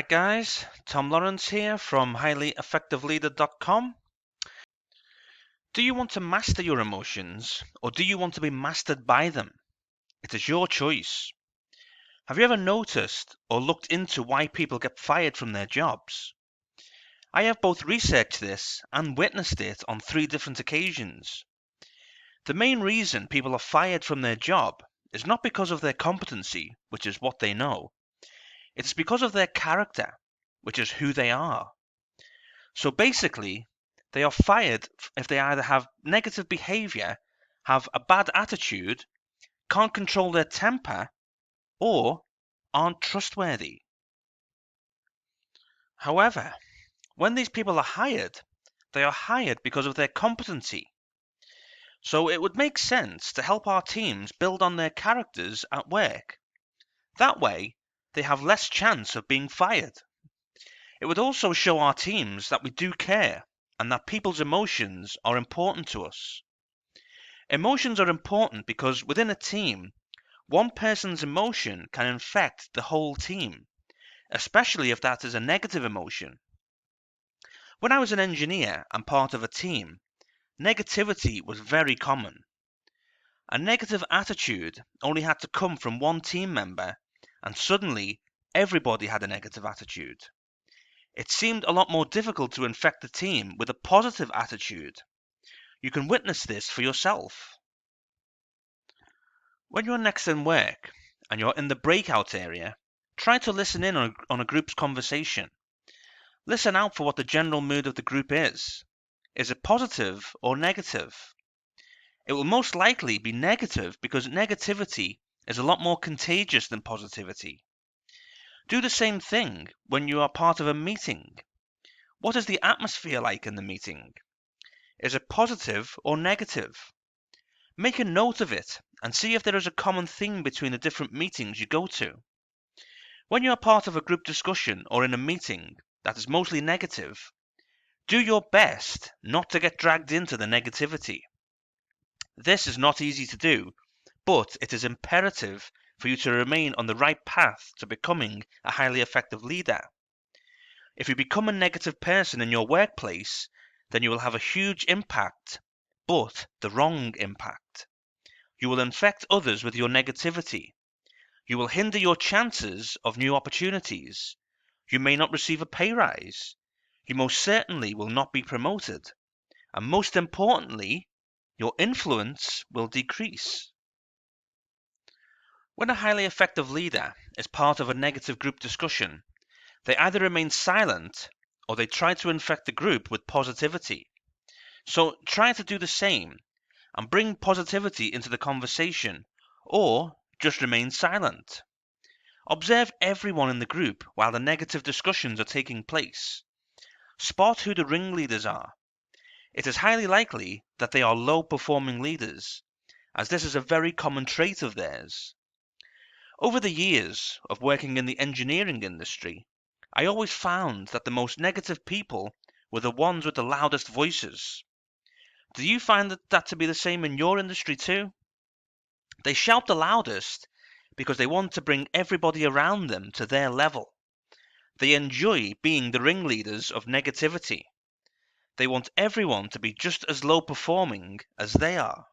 Alright guys, Tom Lawrence here from highlyeffectiveleader.com. Do you want to master your emotions or do you want to be mastered by them? It is your choice. Have you ever noticed or looked into why people get fired from their jobs? I have both researched this and witnessed it on 3 different occasions. The main reason people are fired from their job is not because of their competency, which is what they know. It's because of their character, which is who they are. So basically, they are fired if they either have negative behavior, have a bad attitude, can't control their temper, or aren't trustworthy. However, when these people are hired, they are hired because of their competency. So it would make sense to help our teams build on their characters at work. That way, they have less chance of being fired. It would also show our teams that we do care and that people's emotions are important to us. Emotions are important because within a team, one person's emotion can infect the whole team, especially if that is a negative emotion. When I was an engineer and part of a team, negativity was very common. A negative attitude only had to come from one team member, and suddenly everybody had a negative attitude. It seemed a lot more difficult to infect the team with a positive attitude. You can witness this for yourself. When you're next in work and you're in the breakout area, try to listen in on a group's conversation. Listen out for what the general mood of the group is. Is it positive or negative? It will most likely be negative because negativity is a lot more contagious than positivity. Do the same thing when you are part of a meeting. What is the atmosphere like in the meeting? Is it positive or negative? Make a note of it and see if there is a common theme between the different meetings you go to. When you are part of a group discussion or in a meeting that is mostly negative, do your best not to get dragged into the negativity. This is not easy to do, but it is imperative for you to remain on the right path to becoming a highly effective leader. If you become a negative person in your workplace, then you will have a huge impact, but the wrong impact. You will infect others with your negativity. You will hinder your chances of new opportunities. You may not receive a pay rise. You most certainly will not be promoted. And most importantly, your influence will decrease. When a highly effective leader is part of a negative group discussion, they either remain silent or they try to infect the group with positivity. So try to do the same and bring positivity into the conversation, or just remain silent. Observe everyone in the group while the negative discussions are taking place. Spot who the ringleaders are. It is highly likely that they are low-performing leaders, as this is a very common trait of theirs. Over the years of working in the engineering industry, I always found that the most negative people were the ones with the loudest voices. Do you find that to be the same in your industry too? They shout the loudest because they want to bring everybody around them to their level. They enjoy being the ringleaders of negativity. They want everyone to be just as low performing as they are.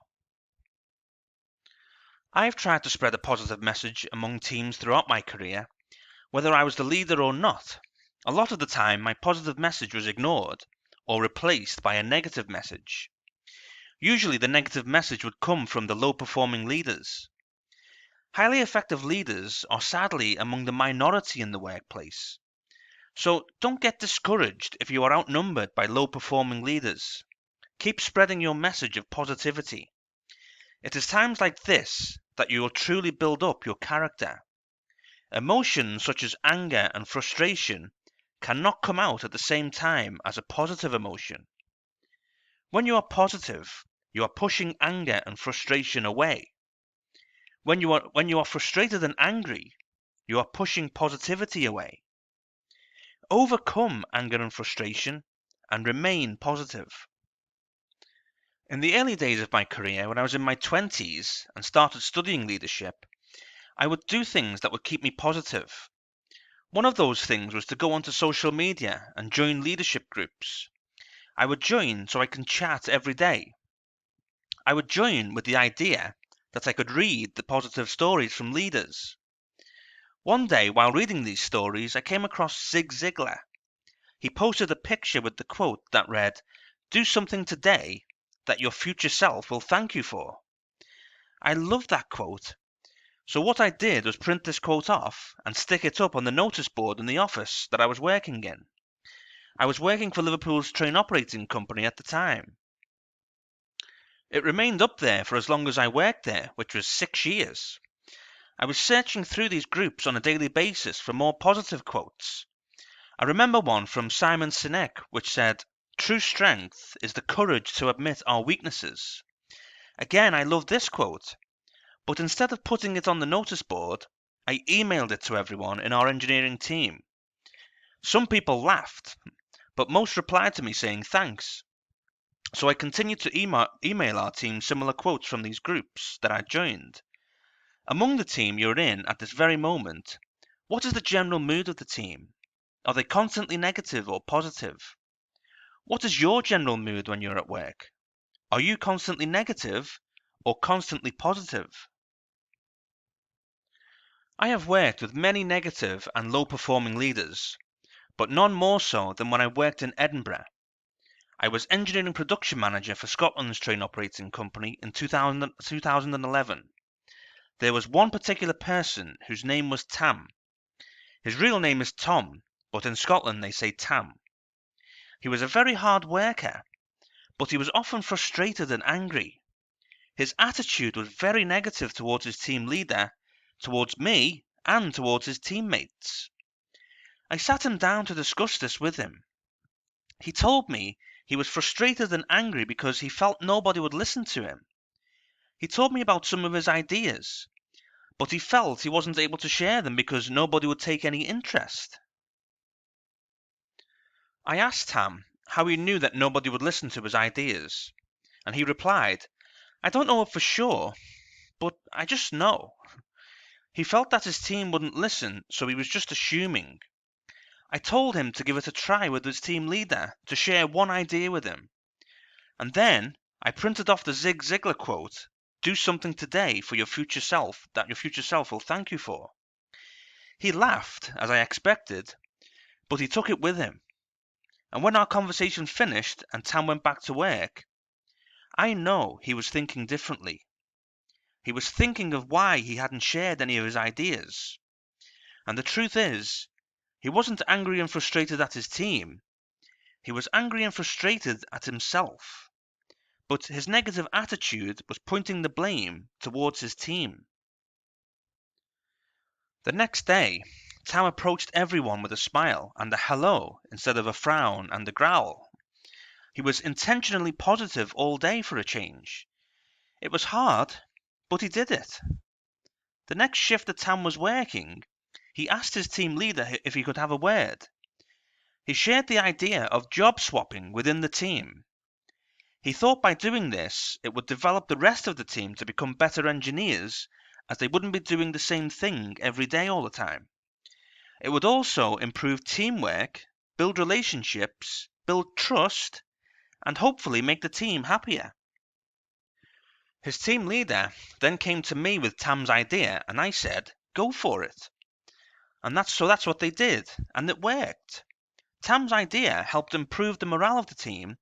I've tried to spread a positive message among teams throughout my career, whether I was the leader or not. A lot of the time, my positive message was ignored or replaced by a negative message. Usually the negative message would come from the low-performing leaders. Highly effective leaders are sadly among the minority in the workplace. So don't get discouraged if you are outnumbered by low-performing leaders. Keep spreading your message of positivity. It is times like this that you will truly build up your character. Emotions such as anger and frustration cannot come out at the same time as a positive emotion. When you are positive, you are pushing anger and frustration away. When you are frustrated and angry, you are pushing positivity away. Overcome anger and frustration and remain positive. In the early days of my career, when I was in my 20s and started studying leadership, I would do things that would keep me positive. One of those things was to go onto social media and join leadership groups. I would join so I can chat every day. I would join with the idea that I could read the positive stories from leaders. One day, while reading these stories, I came across Zig Ziglar. He posted a picture with the quote that read, "Do something today that your future self will thank you for." I loved that quote. So what I did was print this quote off and stick it up on the notice board in the office that I was working in. I was working for Liverpool's train operating company at the time. It remained up there for as long as I worked there, which was 6 years. I was searching through these groups on a daily basis for more positive quotes. I remember one from Simon Sinek which said, "True strength is the courage to admit our weaknesses." Again, I love this quote, but instead of putting it on the notice board, I emailed it to everyone in our engineering team. Some people laughed, but most replied to me saying thanks. So I continued to email our team similar quotes from these groups that I joined. Among the team you're in at this very moment, what is the general mood of the team? Are they constantly negative or positive? What is your general mood when you're at work? Are you constantly negative or constantly positive? I have worked with many negative and low-performing leaders, but none more so than when I worked in Edinburgh. I was engineering production manager for Scotland's train operating company in 2011. There was one particular person whose name was Tam. His real name is Tom, but in Scotland they say Tam. He was a very hard worker, but he was often frustrated and angry. His attitude was very negative towards his team leader, towards me, and towards his teammates. I sat him down to discuss this with him. He told me he was frustrated and angry because he felt nobody would listen to him. He told me about some of his ideas, but he felt he wasn't able to share them because nobody would take any interest. I asked Tam how he knew that nobody would listen to his ideas, and he replied, "I don't know for sure, but I just know." He felt that his team wouldn't listen, so he was just assuming. I told him to give it a try with his team leader, to share one idea with him. And then I printed off the Zig Ziglar quote, "Do something today for your future self that your future self will thank you for." He laughed, as I expected, but he took it with him. And when our conversation finished and Tam went back to work, I know he was thinking differently. He was thinking of why he hadn't shared any of his ideas. And the truth is, he wasn't angry and frustrated at his team. He was angry and frustrated at himself. But his negative attitude was pointing the blame towards his team. The next day, Tam approached everyone with a smile and a hello instead of a frown and a growl. He was intentionally positive all day for a change. It was hard, but he did it. The next shift that Tam was working, he asked his team leader if he could have a word. He shared the idea of job swapping within the team. He thought by doing this, it would develop the rest of the team to become better engineers, as they wouldn't be doing the same thing every day all the time. It would also improve teamwork, build relationships, build trust, and hopefully make the team happier. His team leader then came to me with Tam's idea, and I said, "Go for it." And that's what they did, and it worked. Tam's idea helped improve the morale of the team,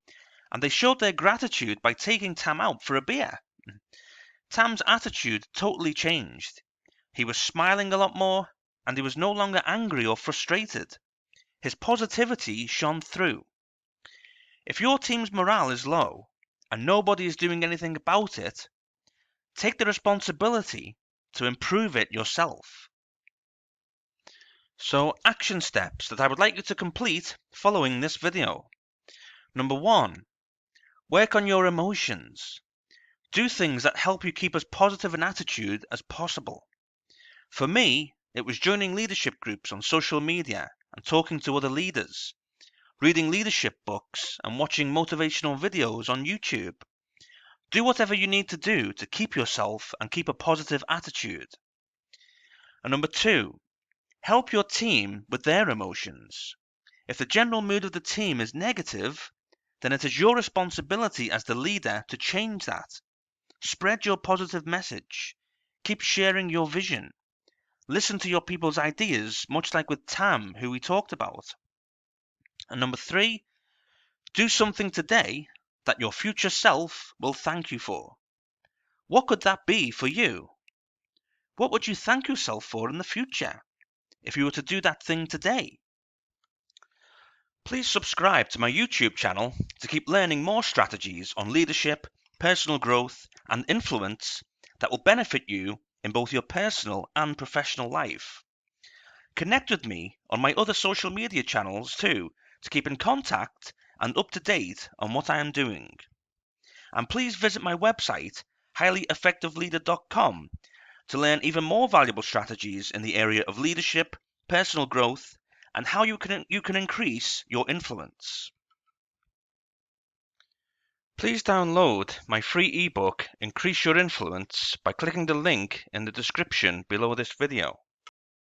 and they showed their gratitude by taking Tam out for a beer. Tam's attitude totally changed. He was smiling a lot more, and he was no longer angry or frustrated. His positivity shone through. If your team's morale is low, and nobody is doing anything about it, take the responsibility to improve it yourself. So, action steps that I would like you to complete following this video. Number 1. Work on your emotions. Do things that help you keep as positive an attitude as possible. For me, it was joining leadership groups on social media and talking to other leaders, reading leadership books and watching motivational videos on YouTube. Do whatever you need to do to keep yourself and keep a positive attitude. And number 2, Help your team with their emotions. If the general mood of the team is negative, then it is your responsibility as the leader to change that. Spread your positive message. Keep sharing your vision. Listen to your people's ideas, much like with Tam, who we talked about. And number 3, do something today that your future self will thank you for. What could that be for you? What would you thank yourself for in the future if you were to do that thing today? Please subscribe to my YouTube channel to keep learning more strategies on leadership, personal growth, and influence that will benefit you in both your personal and professional life. Connect with me on my other social media channels too to keep in contact and up to date on what I am doing. And please visit my website, highlyeffectiveleader.com, to learn even more valuable strategies in the area of leadership, personal growth, and how you can increase your influence. Please download my free ebook, Increase Your Influence, by clicking the link in the description below this video.